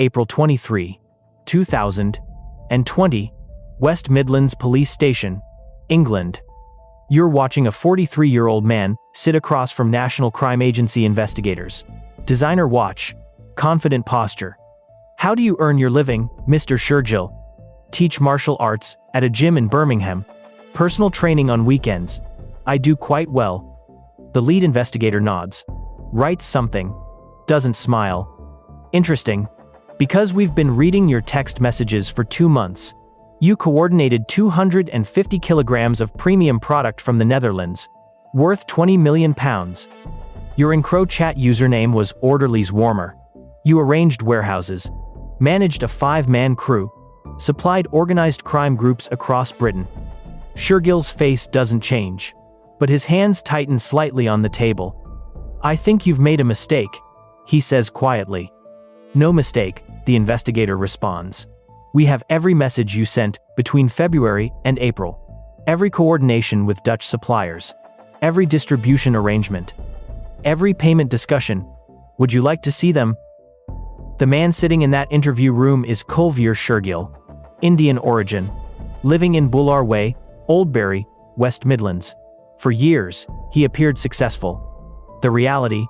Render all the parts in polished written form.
April 23, 2020, West Midlands Police Station, England. You're watching a 43-year-old man sit across from National Crime Agency investigators. Designer watch, confident posture. How do you earn your living, Mr. Shergill? Teach martial arts at a gym in Birmingham. Personal training on weekends. I do quite well. The lead investigator nods. Writes something. Doesn't smile. Interesting. Because we've been reading your text messages for 2 months. You coordinated 250 kilograms of premium product from the Netherlands, worth £20 million. Your EncroChat username was orderlyswarmer. You arranged warehouses, managed a 5-man crew, supplied organized crime groups across Britain. Shergill's face doesn't change, but his hands tighten slightly on the table. I think you've made a mistake, he says quietly. No mistake, the investigator responds. We have every message you sent between February and April. Every coordination with Dutch suppliers. Every distribution arrangement. Every payment discussion. Would you like to see them? The man sitting in that interview room is Kulvir Shergill, Indian origin, living in Bullar Way, Oldbury, West Midlands. For years, he appeared successful. The reality?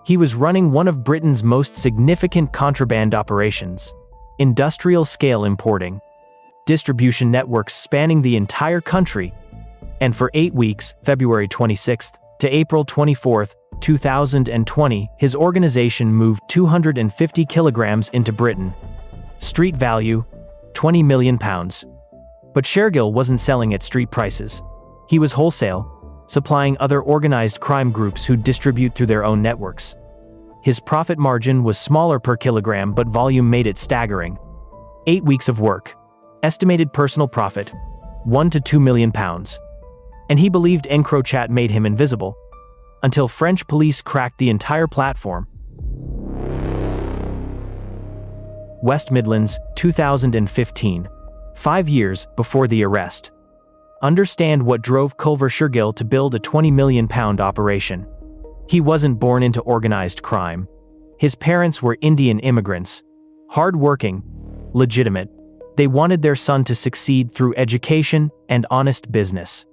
He was running one of Britain's most significant contraband operations. Industrial-scale importing. Distribution networks spanning the entire country. And for 8 weeks, February 26th to April 24th, 2020, his organization moved 250 kilograms into Britain. Street value, £20 million. But Shergill wasn't selling at street prices. He was wholesale, supplying other organized crime groups who distribute through their own networks. His profit margin was smaller per kilogram, but volume made it staggering. 8 weeks of work. Estimated personal profit, £1 to £2 million. And he believed EncroChat made him invisible. Until French police cracked the entire platform. West Midlands, 2015. 5 years before the arrest. Understand what drove Kulvir Shergill to build a £20 million operation. He wasn't born into organized crime. His parents were Indian immigrants. Hard-working, legitimate. They wanted their son to succeed through education and honest business.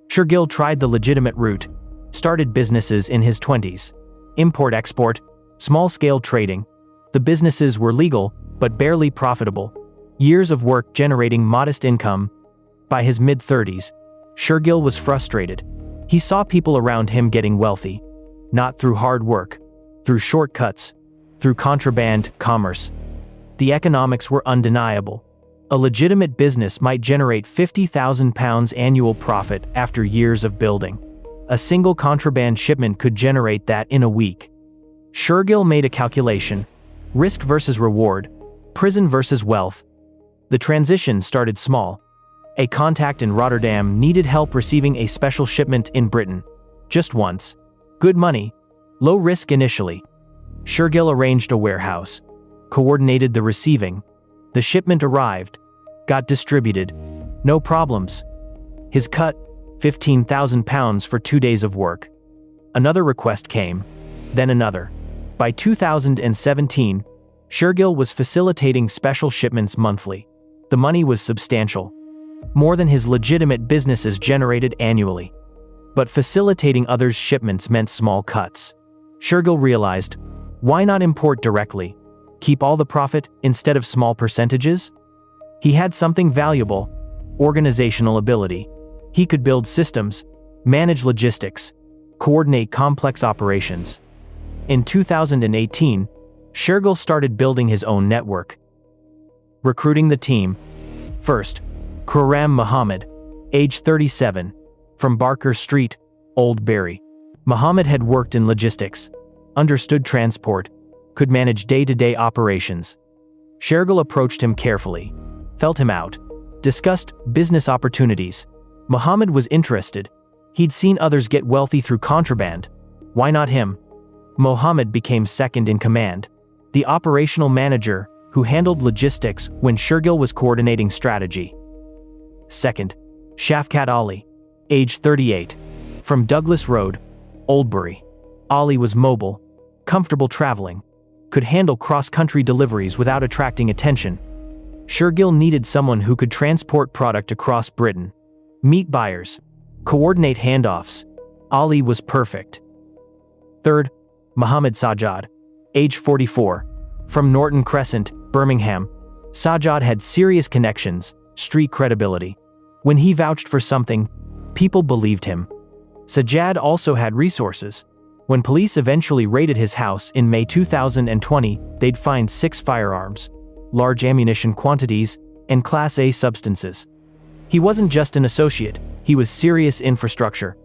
Shergill tried the legitimate route, started businesses in his 20s. Import-export, small-scale trading. The businesses were legal, but barely profitable. Years of work generating modest income. By his mid-30s, Shergill was frustrated. He saw people around him getting wealthy. Not through hard work, through shortcuts, through contraband commerce. The economics were undeniable. A legitimate business might generate £50,000 annual profit after years of building. A single contraband shipment could generate that in a week. Shergill made a calculation. Risk versus reward. Prison versus wealth. The transition started small. A contact in Rotterdam needed help receiving a special shipment in Britain. Just once. Good money. Low risk initially. Shergill arranged a warehouse. Coordinated the receiving. The shipment arrived. Got distributed. No problems. His cut, £15,000 for 2 days of work. Another request came. Then another. By 2017, Shergill was facilitating special shipments monthly. The money was substantial. More than his legitimate businesses generated annually. But facilitating others' shipments meant small cuts. Shergill realized, why not import directly? Keep all the profit instead of small percentages? He had something valuable, organizational ability. He could build systems, manage logistics, coordinate complex operations. In 2018, Shergill started building his own network. Recruiting the team. First, Mohammed, age 37, from Barker Street, Oldbury. Mohammed had worked in logistics, understood transport, could manage day-to-day operations. Shergill approached him carefully, felt him out, discussed business opportunities. Mohammed was interested. He'd seen others get wealthy through contraband. Why not him? Mohammed became second in command, the operational manager who handled logistics when Shergill was coordinating strategy. Second, Shafkat Ali, age 38, from Douglas Road, Oldbury. Ali was mobile, comfortable traveling. could handle cross-country deliveries without attracting attention. Shergill needed someone who could transport product across Britain, meet buyers, coordinate handoffs. Ali was perfect. Third, Mohammed Sajad, age 44, from Norton Crescent, Birmingham. Sajad had serious connections, street credibility. When he vouched for something, people believed him. Sajad also had resources. When police eventually raided his house in May 2020, they'd find 6 firearms, large ammunition quantities, and Class A substances. He wasn't just an associate, he was serious infrastructure.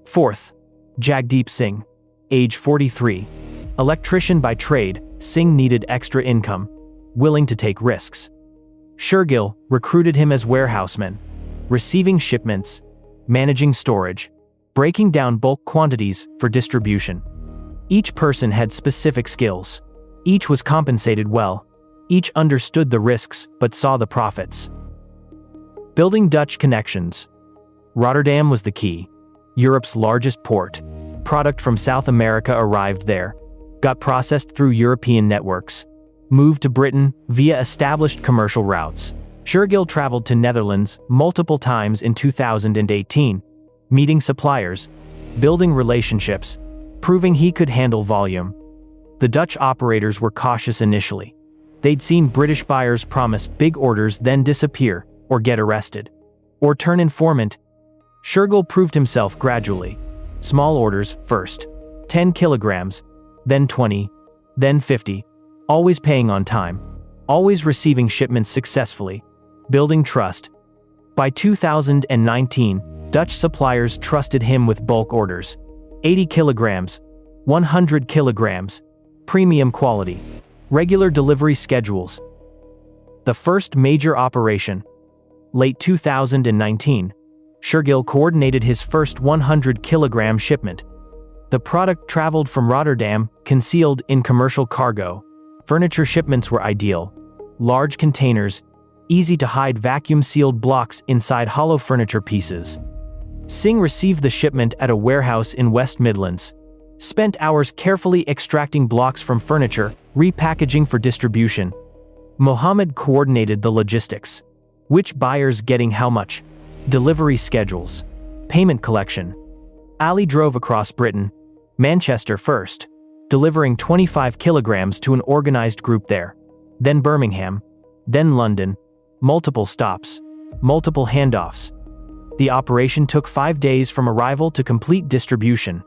Fourth, Jagdeep Singh, age 43. Electrician by trade, Singh needed extra income, willing to take risks. Shergill recruited him as warehouseman, receiving shipments, managing storage, breaking down bulk quantities for distribution. Each person had specific skills. Each was compensated well. Each understood the risks but saw the profits. Building Dutch connections. Rotterdam was the key. Europe's largest port. Product from South America arrived there, got processed through European networks, moved to Britain via established commercial routes. Shergill traveled to Netherlands multiple times in 2018, meeting suppliers, building relationships, proving he could handle volume. The Dutch operators were cautious initially. They'd seen British buyers promise big orders then disappear, or get arrested, or turn informant. Shergill proved himself gradually. Small orders first, 10 kilograms, then 20, then 50, always paying on time, always receiving shipments successfully, building trust. By 2019, Dutch suppliers trusted him with bulk orders, 80 kilograms, 100 kilograms, premium quality, regular delivery schedules. The first major operation. Late 2019, Shergill coordinated his first 100-kilogram shipment. The product traveled from Rotterdam, concealed in commercial cargo. Furniture shipments were ideal. Large containers, easy-to-hide vacuum-sealed blocks inside hollow furniture pieces. Singh received the shipment at a warehouse in West Midlands. Spent hours carefully extracting blocks from furniture, repackaging for distribution. Mohammed coordinated the logistics. Which buyers getting how much? Delivery schedules. Payment collection. Ali drove across Britain, Manchester first, delivering 25 kilograms to an organized group there. Then Birmingham. Then London. Multiple stops. Multiple handoffs. The operation took 5 days from arrival to complete distribution.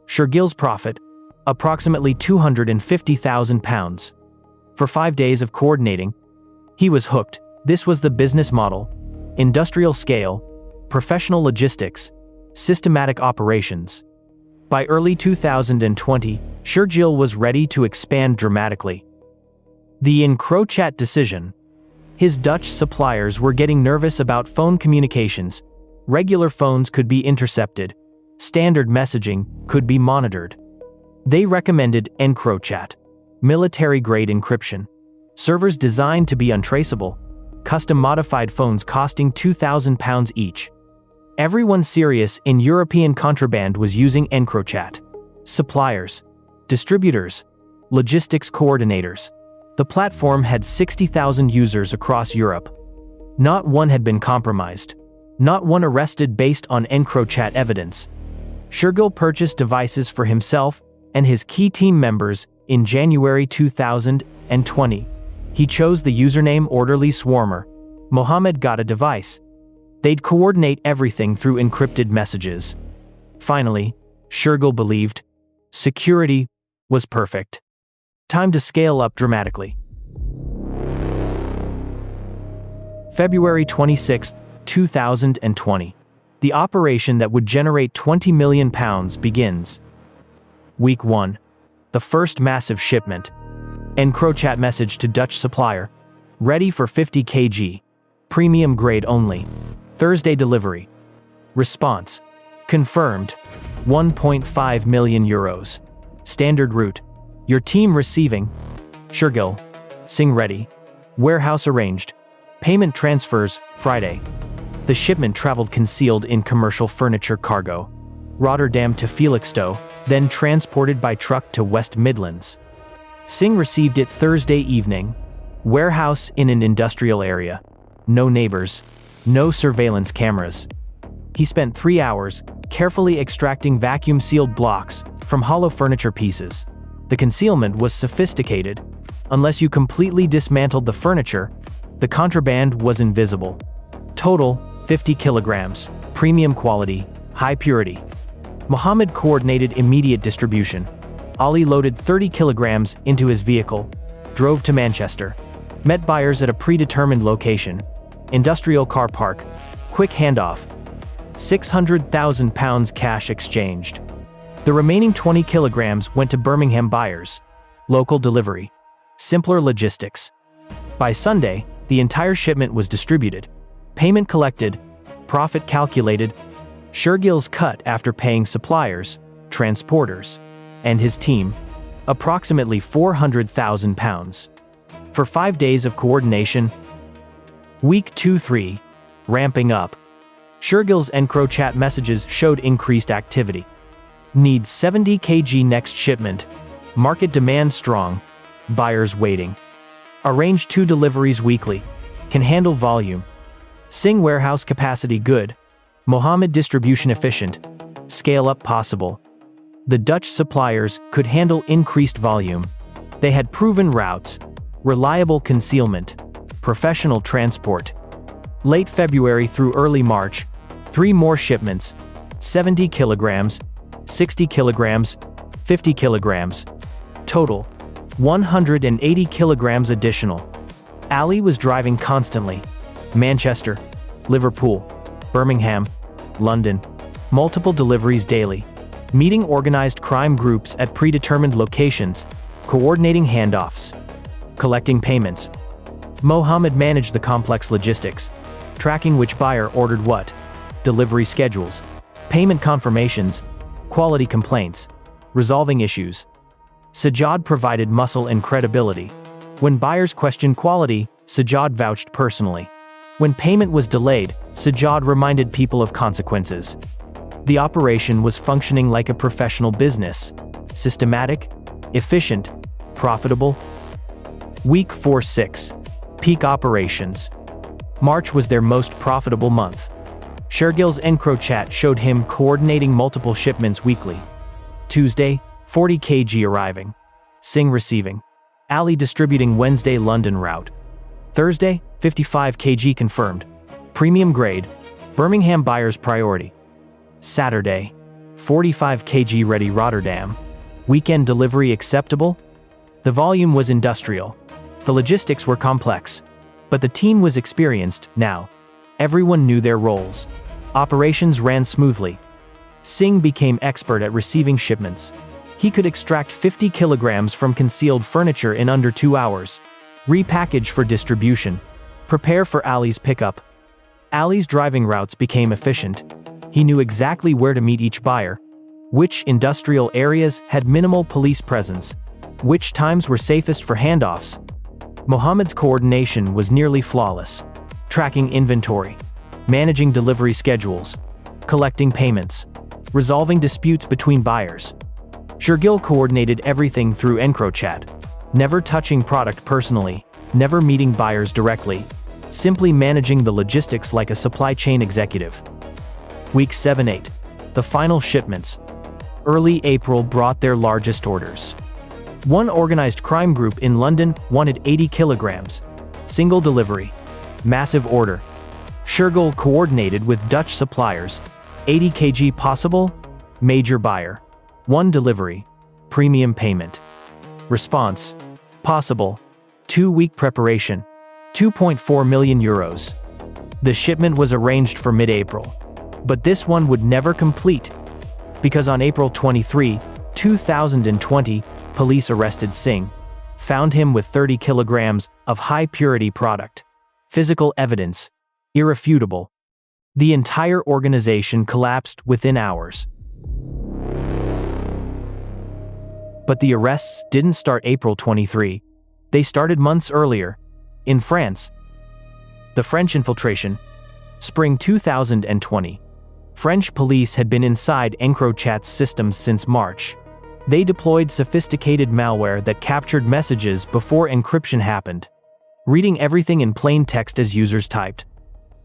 Shergill's profit? Approximately £250,000. For 5 days of coordinating, he was hooked. This was the business model. Industrial scale, professional logistics, systematic operations. By early 2020, Shergill was ready to expand dramatically. The EncroChat decision. His Dutch suppliers were getting nervous about phone communications. Regular phones could be intercepted. Standard messaging could be monitored. They recommended EncroChat, military-grade encryption. Servers designed to be untraceable. Custom-modified phones costing £2,000 each. Everyone serious in European contraband was using EncroChat. Suppliers, distributors, logistics coordinators. The platform had 60,000 users across Europe. Not one had been compromised. Not one arrested based on EncroChat evidence. Shergill purchased devices for himself and his key team members in January 2020. He chose the username orderlyswarmer. Mohammed got a device. They'd coordinate everything through encrypted messages. Finally, Shergill believed security was perfect. Time to scale up dramatically. February 26, 2020. The operation that would generate £20 million begins. Week 1. The first massive shipment. EncroChat message to Dutch supplier. Ready for 50 kg. Premium grade only. Thursday delivery. Response. Confirmed. €1.5 million. Standard route. Your team receiving. Shergill. Singh ready. Warehouse arranged. Payment transfers, Friday. The shipment traveled concealed in commercial furniture cargo. Rotterdam to Felixstowe, then transported by truck to West Midlands. Singh received it Thursday evening. Warehouse in an industrial area. No neighbors. No surveillance cameras. He spent 3 hours carefully extracting vacuum-sealed blocks from hollow furniture pieces. The concealment was sophisticated. Unless you completely dismantled the furniture, the contraband was invisible. Total, 50 kilograms. Premium quality, high purity. Mohammed coordinated immediate distribution. Ali loaded 30 kilograms into his vehicle, drove to Manchester, met buyers at a predetermined location, industrial car park, quick handoff, £600,000 cash exchanged. The remaining 20 kilograms went to Birmingham buyers. Local delivery. Simpler logistics. By Sunday, the entire shipment was distributed. Payment collected, profit calculated, Shergill's cut after paying suppliers, transporters, and his team, approximately £400,000. For 5 days of coordination. Week 2-3, ramping up. Shergill's EncroChat messages showed increased activity. Needs 70 kg next shipment. Market demand strong. Buyers waiting. Arrange 2 deliveries weekly. Can handle volume. Singh warehouse capacity good. Mohammed distribution efficient. Scale up possible. The Dutch suppliers could handle increased volume. They had proven routes, reliable concealment, professional transport. Late February through early March, 3 more shipments, 70 kilograms, 60 kilograms, 50 kilograms. Total, 180 kilograms additional. Ali was driving constantly. Manchester, Liverpool, Birmingham, London. Multiple deliveries daily. Meeting organized crime groups at predetermined locations, coordinating handoffs, collecting payments. Mohammed managed the complex logistics, tracking which buyer ordered what, delivery schedules, payment confirmations, quality complaints, resolving issues. Sajad provided muscle and credibility. When buyers questioned quality, Sajad vouched personally. When payment was delayed, Sajad reminded people of consequences. The operation was functioning like a professional business. Systematic, efficient, profitable. Week 4-6. Peak operations. March was their most profitable month. Shergill's EncroChat showed him coordinating multiple shipments weekly. Tuesday, 40 kg arriving. Singh receiving. Ali distributing Wednesday London route. Thursday, 55 kg confirmed. Premium grade. Birmingham buyers priority. Saturday, 45 kg ready Rotterdam. Weekend delivery acceptable? The volume was industrial. The logistics were complex. But the team was experienced now. Everyone knew their roles. Operations ran smoothly. Singh became expert at receiving shipments. He could extract 50 kilograms from concealed furniture in under 2 hours. Repackage for distribution. Prepare for Ali's pickup. Ali's driving routes became efficient. He knew exactly where to meet each buyer, which industrial areas had minimal police presence, which times were safest for handoffs. Mohammed's coordination was nearly flawless. Tracking inventory, managing delivery schedules, collecting payments, resolving disputes between buyers. Shergill coordinated everything through EncroChat, never touching product personally, never meeting buyers directly, simply managing the logistics like a supply chain executive. Week 7-8. The final shipments. Early April brought their largest orders. One organized crime group in London wanted 80 kilograms. Single delivery. Massive order. Shergill coordinated with Dutch suppliers. 80 kg possible? Major buyer. 1 delivery. Premium payment. Response. Possible. 2-week preparation. 2.4 million euros. The shipment was arranged for mid-April. But this one would never complete. Because on April 23, 2020, police arrested Singh, found him with 30 kilograms of high-purity product. Physical evidence. Irrefutable. The entire organization collapsed within hours. But the arrests didn't start April 23. They started months earlier. In France. The French infiltration. Spring 2020. French police had been inside EncroChat's systems since March. They deployed sophisticated malware that captured messages before encryption happened, reading everything in plain text as users typed.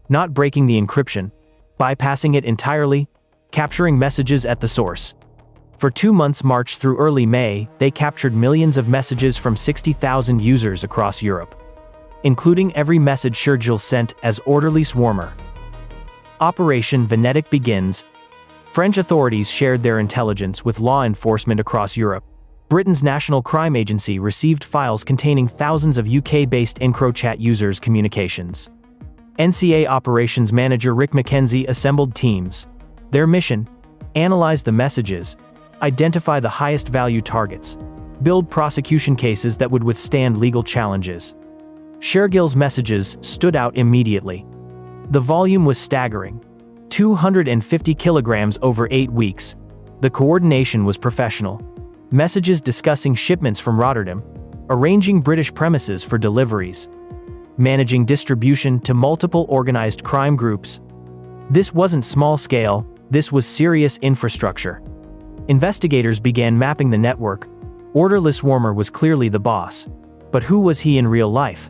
Not breaking the encryption, bypassing it entirely, capturing messages at the source. For 2 months, March through early May, they captured millions of messages from 60,000 users across Europe, including every message Shergill sent as orderlyswarmer. Operation Venetic begins. French authorities shared their intelligence with law enforcement across Europe. Britain's National Crime Agency received files containing thousands of UK-based EncroChat users' communications. NCA Operations Manager Rick Mackenzie assembled teams. Their mission: analyze the messages, identify the highest value targets, build prosecution cases that would withstand legal challenges. Shergill's messages stood out immediately. The volume was staggering: 250 kilograms over 8 weeks. The coordination was professional. Messages discussing shipments from Rotterdam, arranging British premises for deliveries, managing distribution to multiple organized crime groups. This wasn't small scale, this was serious infrastructure. Investigators began mapping the network. Orderlyswarmer was clearly the boss. But who was he in real life?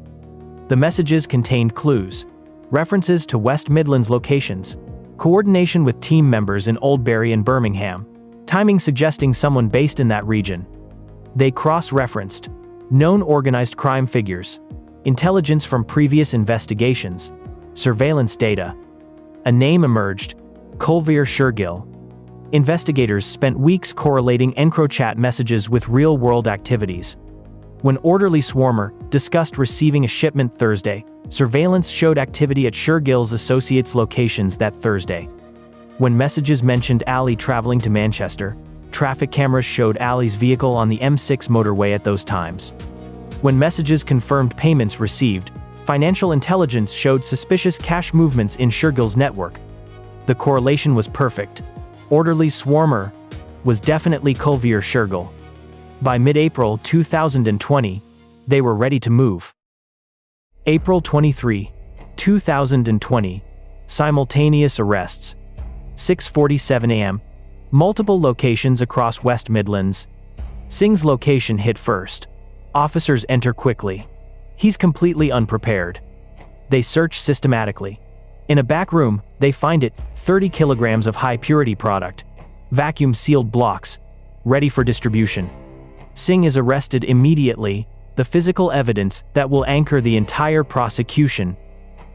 The messages contained clues, references to West Midlands locations, coordination with team members in Oldbury and Birmingham, timing suggesting someone based in that region. They cross-referenced known organized crime figures, intelligence from previous investigations, surveillance data. A name emerged: Kulvir Shergill. Investigators spent weeks correlating EncroChat messages with real-world activities. When orderlyswarmer discussed receiving a shipment Thursday, surveillance showed activity at Shergill's associates' locations that Thursday. When messages mentioned Ali traveling to Manchester, traffic cameras showed Ali's vehicle on the M6 motorway at those times. When messages confirmed payments received, financial intelligence showed suspicious cash movements in Shergill's network. The correlation was perfect. Orderlyswarmer was definitely Kulvir Shergill. By mid-April 2020, they were ready to move. April 23, 2020, simultaneous arrests. 6:47 a.m. Multiple locations across West Midlands. Singh's location hit first. Officers enter quickly. He's completely unprepared. They search systematically. In a back room, they find it: 30 kilograms of high-purity product, vacuum-sealed blocks, ready for distribution. Singh is arrested immediately, the physical evidence that will anchor the entire prosecution.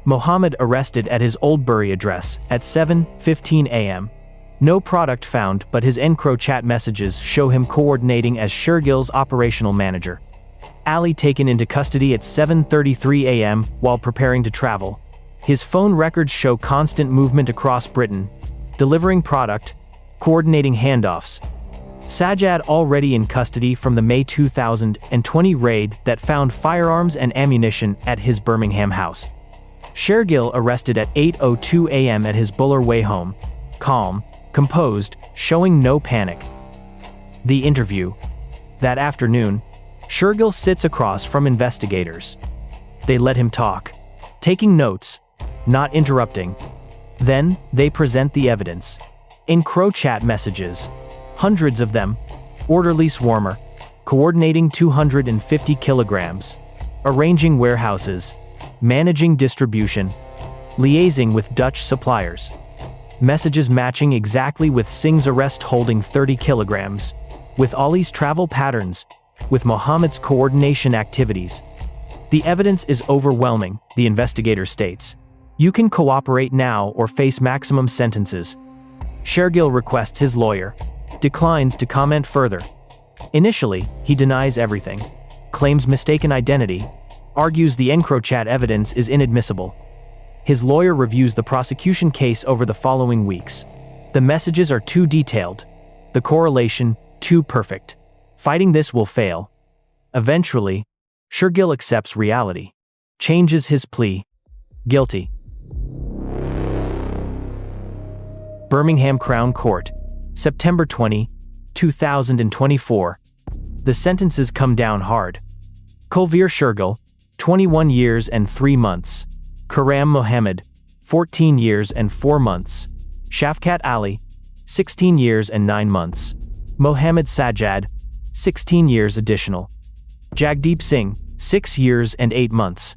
Mohammed arrested at his Oldbury address at 7:15 a.m. No product found, but his EncroChat messages show him coordinating as Shergill's operational manager. Ali taken into custody at 7:33 a.m. while preparing to travel. His phone records show constant movement across Britain, delivering product, coordinating handoffs. Sajad already in custody from the May 2020 raid that found firearms and ammunition at his Birmingham house. Shergill arrested at 8:02 a.m. at his Buller Way home, calm, composed, showing no panic. The interview. That afternoon, Shergill sits across from investigators. They let him talk, taking notes, not interrupting. Then, they present the evidence. EncroChat messages, hundreds of them. Orderlyswarmer, coordinating 250 kilograms, arranging warehouses, managing distribution, liaising with Dutch suppliers. Messages matching exactly with Singh's arrest holding 30 kilograms, with Ali's travel patterns, with Mohammed's coordination activities. The evidence is overwhelming, the investigator states. You can cooperate now or face maximum sentences. Shergill requests his lawyer, declines to comment further. Initially, he denies everything, claims mistaken identity, argues the EncroChat evidence is inadmissible. His lawyer reviews the prosecution case over the following weeks. The messages are too detailed, the correlation too perfect. Fighting this will fail. Eventually, Shergill accepts reality, changes his plea, guilty. Birmingham Crown Court, September 20, 2024. The sentences come down hard. Kulvir Shergill, 21 years and 3 months. Karam Mohammed, 14 years and 4 months. Shafkat Ali, 16 years and 9 months. Mohammed Sajad, 16 years additional. Jagdeep Singh, 6 years and 8 months.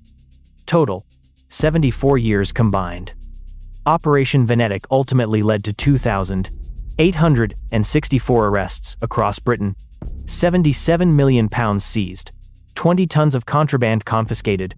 Total, 74 years combined. Operation Venetic ultimately led to 2,864 arrests across Britain, £77 million seized, 20 tons of contraband confiscated,